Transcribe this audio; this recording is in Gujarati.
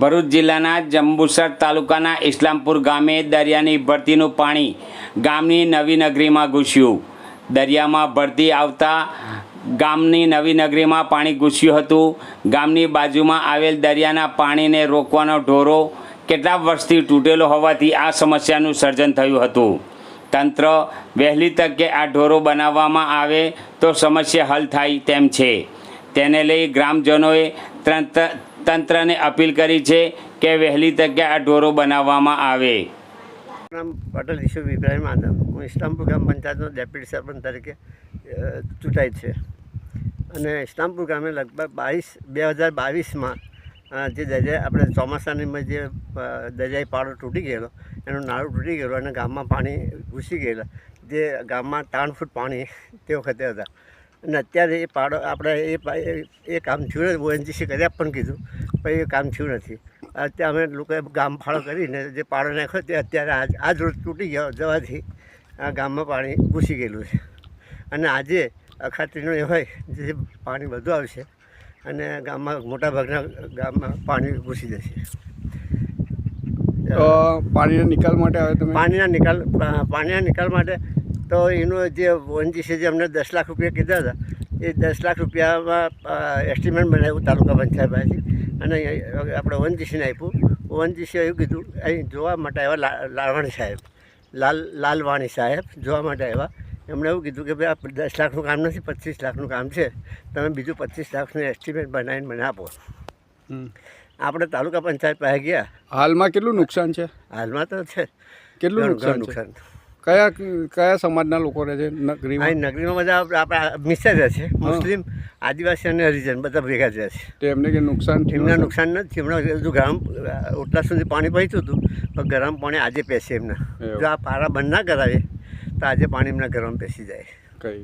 ભરૂચ જિલ્લાના જંબુસર તાલુકાના ઇસ્લામપુર ગામે દરિયાની ભરતીનું પાણી ગામની નવી નગરીમાં ઘૂસ્યું. દરિયામાં ભરતી આવતા ગામની નવી નગરીમાં પાણી ઘૂસ્યું હતું. ગામની બાજુમાં આવેલ દરિયાના પાણીને રોકવાનો ઢોરો કેટલા વર્ષથી તૂટેલો હોવાથી આ સમસ્યાનું સર્જન થયું હતું. તંત્ર વહેલી તકે આ ઢોરો બનાવવામાં આવે તો સમસ્યા હલ થાય તેમ છે. તેને લઈ ગ્રામજનોએ તંત્રને અપીલ કરી છે કે વહેલી તકે આ ઢોરો બનાવવામાં આવે. નામ પટેલ ઈસુ ઇબ્રાહિમ આદમ. હું ઇસ્લામપુર ગ્રામ પંચાયતનો ડેપ્યુટી સરપંચ તરીકે ચૂંટાઈ છે અને ઇસ્લામપુર ગામે લગભગ 2022માં જે દરિયા આપણે ચોમાસાની જે દરિયાઈ પાડો તૂટી ગયેલો, એનું નાળું તૂટી ગયેલું અને ગામમાં પાણી ઘૂસી ગયેલા, જે ગામમાં 3 ફૂટ પાણી તે વખતે હતા. અને અત્યારે એ પાડો આપણે એ કામ થયું, ઓએનજીસી કર્યા પણ કીધું, પણ એ કામ થયું નથી. અત્યારે અમે લોકોએ ગામ ફાળો કરીને જે પાડો નાખ્યો તે અત્યારે આજ રોજ તૂટી જવાથી આ ગામમાં પાણી ઘૂસી ગયેલું છે. અને આજે અખાત્રીનો એ હોય જે પાણી વધુ આવશે અને ગામમાં મોટાભાગના ગામમાં પાણી ઘૂસી જશે. પાણીના નિકાલ માટે આવે તમે પાણીના નિકાલ માટે તો એનું જે ઓએનજીસી જે અમને 10 લાખ રૂપિયા કીધા હતા, એ 10 લાખ રૂપિયામાં એસ્ટિમેટ બનાવ્યું તાલુકા પંચાયત પાસેથી અને આપણે ઓએનજીસીને આપ્યું. ઓએનજીસીએ એવું કીધું, અહીં જોવા માટે આવ્યા લાલવાણી સાહેબ, લાલવાણી સાહેબ જોવા માટે આવ્યા. એમણે એવું કીધું કે ભાઈ આ 10 લાખનું કામ નથી, 25 લાખનું કામ છે, તમે બીજું 25 લાખનું એસ્ટિમેટ બનાવીને મને આપો. આપણે તાલુકા પંચાયત પાસે ગયા. હાલમાં કેટલું નુકસાન છે? હાલમાં તો છે કેટલું નુકસાન? કયા સમાજના લોકો રહે છે નગરીમાં? અહીં નગરીમાં બધા આપણા મિક્સર રહે છે, મુસ્લિમ, આદિવાસી અને હરિજન બધા ભેગા જ રહે છે. તો એમને કે નુકસાન? એમને નુકસાન નથી. એમણે બધું ગરમ ઓટલા સુધી પાણી પહોંચ્યું હતું, પણ ગરમ પાણી આજે પેસે એમને. જો આ પારા બંધ ના કરાવે તો આજે પાણી એમના ગરમ પેસી જાય. કઈ